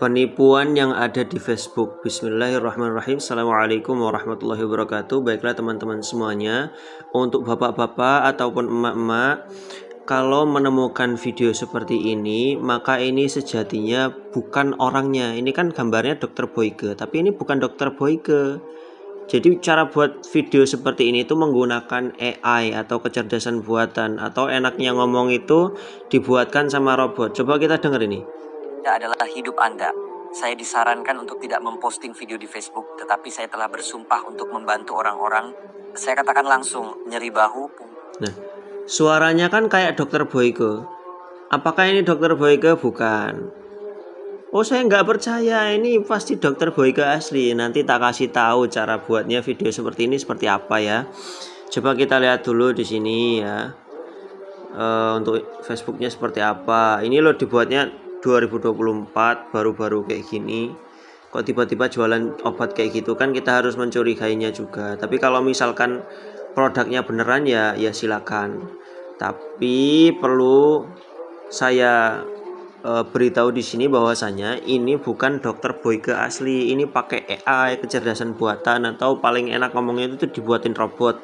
Penipuan yang ada di Facebook. Bismillahirrahmanirrahim. Assalamualaikum warahmatullahi wabarakatuh. Baiklah teman-teman semuanya, untuk bapak-bapak ataupun emak-emak, kalau menemukan video seperti ini, maka ini sejatinya bukan orangnya. Ini kan gambarnya Dr. Boyke, tapi ini bukan Dr. Boyke. Jadi cara buat video seperti ini itu menggunakan AI atau kecerdasan buatan, atau enaknya ngomong itu dibuatkan sama robot. Coba kita dengar ini. Adalah hidup Anda. Saya disarankan untuk tidak memposting video di Facebook, tetapi saya telah bersumpah untuk membantu orang-orang. Saya katakan langsung, nyeri bahu. Nah, suaranya kan kayak Dr. Boyke. Apakah ini Dr. Boyke? Bukan. Oh, saya nggak percaya, ini pasti Dr. Boyke asli. Nanti tak kasih tahu cara buatnya video seperti ini seperti apa ya. Coba kita lihat dulu di sini ya. Untuk Facebooknya seperti apa. Ini loh dibuatnya 2024, baru-baru kayak gini. Kok tiba-tiba jualan obat kayak gitu, kan kita harus mencurigainya juga. Tapi kalau misalkan produknya beneran ya silakan. Tapi perlu saya beritahu di sini bahwasanya ini bukan Dr. Boyke asli. Ini pakai AI, kecerdasan buatan, atau paling enak ngomongnya itu dibuatin robot.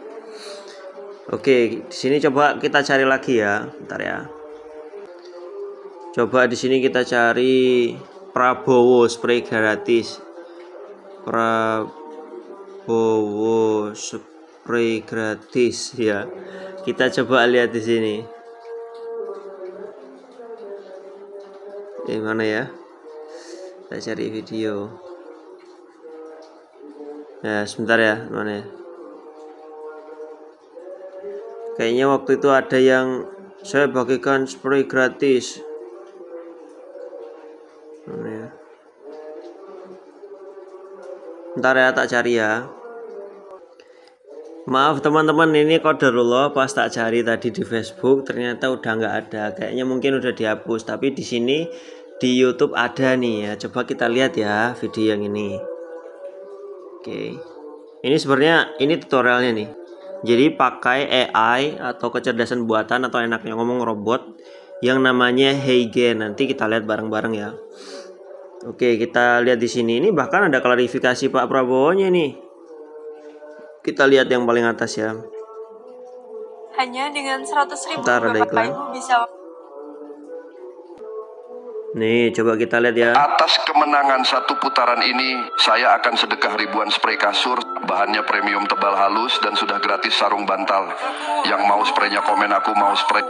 Oke, di sini coba kita cari lagi ya. Bentar ya. Coba di sini kita cari Prabowo spray gratis. Prabowo spray gratis ya. Kita coba lihat di sini. Di mana ya? Kita cari video. Nah, sebentar ya, mana ya? Kayaknya waktu itu ada yang saya bagikan spray gratis. Ntar ya, tak cari ya. Maaf teman-teman, ini qadarullah, pas tak cari tadi di Facebook ternyata udah nggak ada. Kayaknya mungkin udah dihapus, tapi di sini di YouTube ada nih ya. Coba kita lihat ya video yang ini. Oke. Ini sebenarnya ini tutorialnya nih. Jadi pakai AI atau kecerdasan buatan, atau enaknya ngomong robot, yang namanya Heygen. Nanti kita lihat bareng-bareng ya. Oke, kita lihat di sini. Ini bahkan ada klarifikasi Pak Prabowo-nya nih. Kita lihat yang paling atas ya. Hanya dengan 100.000 Bapak Ibu bisa. Nih, coba kita lihat ya. Atas kemenangan satu putaran ini, saya akan sedekah ribuan spray kasur. Bahannya premium tebal halus dan sudah gratis sarung bantal. Yang mau spraynya komen aku mau spray.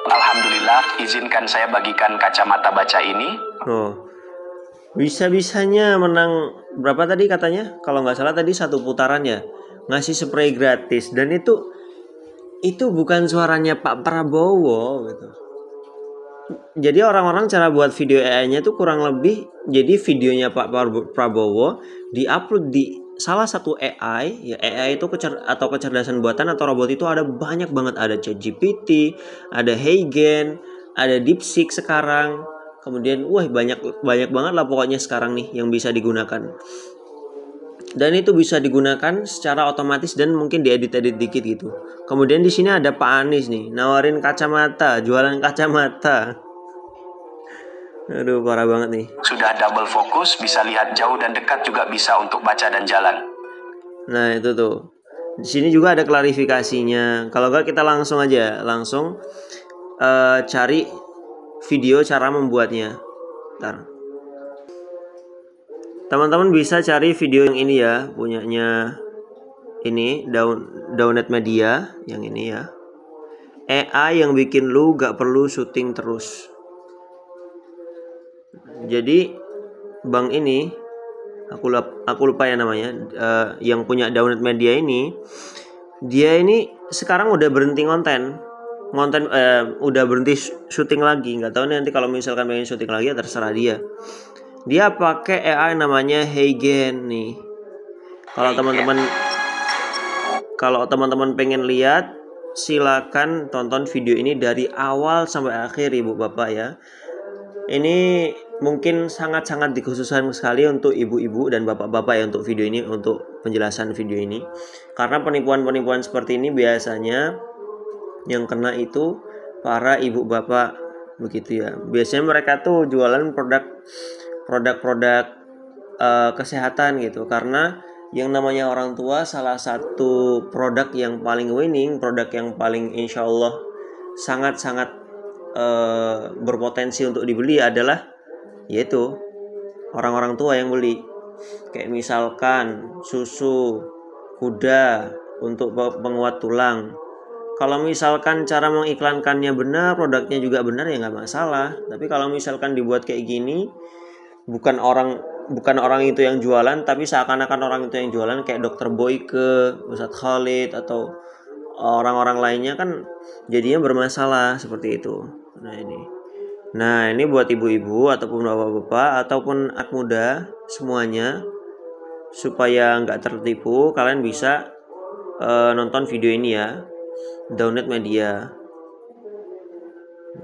Alhamdulillah, izinkan saya bagikan kacamata baca ini. Oh, bisa-bisanya menang berapa tadi katanya? Kalau nggak salah tadi satu putaran ya, ngasih spray gratis. Dan itu bukan suaranya Pak Prabowo gitu. Jadi orang-orang cara buat video AI-nya itu kurang lebih, jadi videonya Pak Prabowo diupload di salah satu AI ya. AI itu atau kecerdasan buatan atau robot itu ada banyak banget. Ada ChatGPT, ada Heygen, ada DeepSeek sekarang. Kemudian banyak banget lah pokoknya sekarang nih yang bisa digunakan. Dan itu bisa digunakan secara otomatis dan mungkin diedit-edit dikit gitu. Kemudian di sini ada Pak Anies nih, nawarin kacamata, jualan kacamata. Aduh, parah banget nih. Sudah double fokus, bisa lihat jauh dan dekat, juga bisa untuk baca dan jalan. Nah, itu tuh. Di sini juga ada klarifikasinya. Kalau enggak kita langsung cari video cara membuatnya. Bentar. Teman-teman bisa cari video yang ini ya, punyanya ini Downnet Media yang ini ya. AI yang bikin lu gak perlu syuting terus. Jadi bang ini aku lupa ya namanya, yang punya Downnet Media ini, dia ini sekarang udah berhenti udah berhenti syuting lagi. Nggak tahu nih, nanti kalau misalkan pengen syuting lagi ya terserah dia. Dia pakai AI namanya Heygen nih. Kalau teman-teman pengen lihat, silakan tonton video ini dari awal sampai akhir Ibu Bapak ya. Ini mungkin sangat-sangat dikhususkan sekali untuk ibu-ibu dan bapak-bapak ya untuk video ini, untuk penjelasan video ini. Karena penipuan-penipuan seperti ini biasanya yang kena itu para ibu bapak begitu ya. Biasanya mereka tuh jualan produk-produk kesehatan gitu, karena yang namanya orang tua, salah satu produk yang paling winning, produk yang paling insya Allah sangat-sangat berpotensi untuk dibeli adalah yaitu orang-orang tua yang beli. Kayak misalkan susu kuda untuk penguat tulang. Kalau misalkan cara mengiklankannya benar, produknya juga benar, ya nggak masalah. Tapi kalau misalkan dibuat kayak gini, bukan orang itu yang jualan, tapi seakan-akan orang itu yang jualan, kayak Dr. Boyke, Ustadz Khalid, atau orang-orang lainnya, kan jadinya bermasalah seperti itu. Nah ini buat ibu-ibu ataupun bapak-bapak ataupun anak muda semuanya, supaya nggak tertipu, kalian bisa nonton video ini ya, download media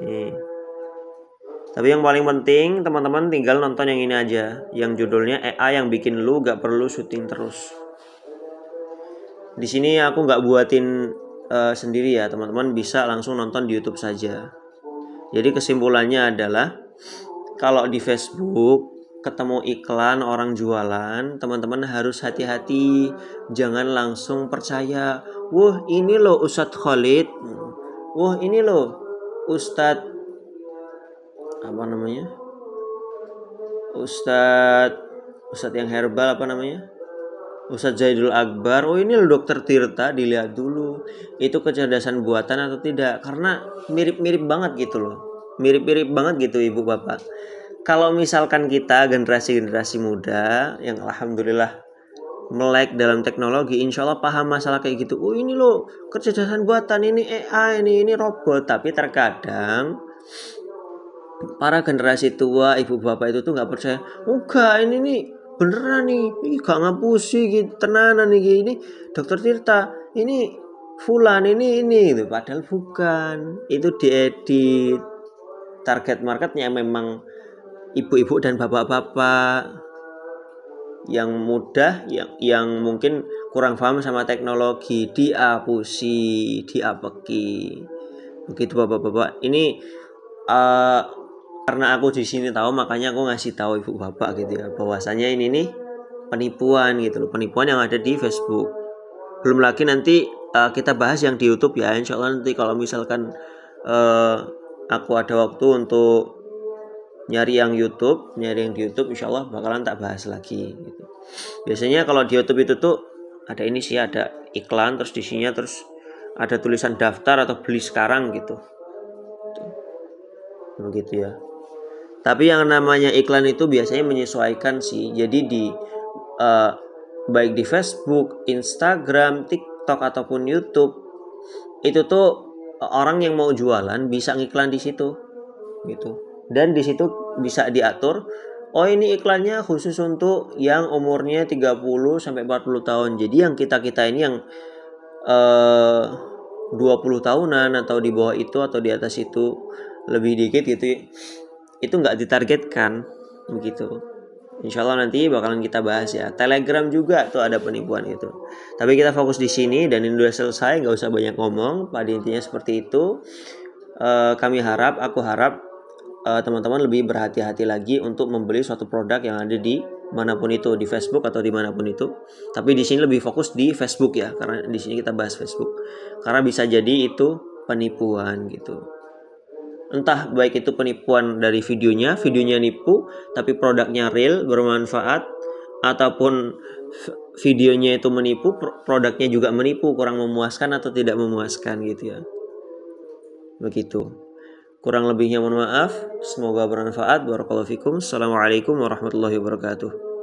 nih. Tapi yang paling penting teman-teman tinggal nonton yang ini aja, yang judulnya AI yang bikin lu gak perlu syuting terus. Di sini aku nggak buatin sendiri ya, teman-teman bisa langsung nonton di YouTube saja. Jadi kesimpulannya adalah, kalau di Facebook ketemu iklan orang jualan, teman-teman harus hati-hati, jangan langsung percaya. Wah ini loh Ustadz Khalid, wah ini loh Ustadz apa namanya, Ustadz yang herbal apa namanya, Ustadz Zaidul Akbar, oh ini loh Dokter Tirta. Dilihat dulu itu kecerdasan buatan atau tidak, karena mirip-mirip banget gitu loh, mirip-mirip banget gitu ibu bapak. Kalau misalkan kita generasi muda yang alhamdulillah melek dalam teknologi, insya Allah paham masalah kayak gitu. Oh ini loh kecerdasan buatan, ini AI, ini robot. Tapi terkadang para generasi tua ibu bapak itu tuh nggak percaya. Enggak, ini nih beneran nih, gak ngapusi gitu, tenanan nih, ini Dokter Tirta, ini Fulan, ini gitu. Padahal bukan, itu diedit. Target marketnya memang ibu-ibu dan bapak-bapak yang mudah, yang mungkin kurang paham sama teknologi, diapusi, diapeki. Begitu bapak-bapak. Ini karena aku di sini tahu, makanya aku ngasih tahu ibu bapak gitu ya, bahwasanya ini nih penipuan gitu loh, penipuan yang ada di Facebook. Belum lagi nanti kita bahas yang di YouTube ya, insya Allah nanti kalau misalkan aku ada waktu untuk nyari yang di YouTube, insya Allah bakalan tak bahas lagi gitu. Biasanya kalau di YouTube itu tuh ada ini sih, ada iklan, terus di sininya terus ada tulisan daftar atau beli sekarang gitu. Begitu ya. Tapi yang namanya iklan itu biasanya menyesuaikan sih. Jadi di baik di Facebook, Instagram, TikTok ataupun YouTube, itu tuh orang yang mau jualan bisa ngiklan di situ gitu. Dan di situ bisa diatur, oh ini iklannya khusus untuk yang umurnya 30 sampai 40 tahun. Jadi yang kita ini yang 20 tahunan atau di bawah itu atau di atas itu lebih dikit gitu, itu nggak ditargetkan begitu. Insya Allah nanti bakalan kita bahas ya. Telegram juga tuh ada penipuan itu. Tapi kita fokus di sini dan ini udah selesai, nggak usah banyak ngomong. Pada intinya seperti itu. Aku harap teman-teman lebih berhati-hati lagi untuk membeli suatu produk yang ada di manapun itu, di Facebook atau dimanapun itu. Tapi di sini lebih fokus di Facebook ya, karena di sini kita bahas Facebook. Karena bisa jadi itu penipuan gitu. Entah baik itu penipuan dari videonya nipu tapi produknya real, bermanfaat, ataupun videonya itu menipu, produknya juga menipu, kurang memuaskan atau tidak memuaskan gitu ya. Begitu. Kurang lebihnya mohon maaf. Semoga bermanfaat. Barakallahu fikum. Assalamualaikum warahmatullahi wabarakatuh.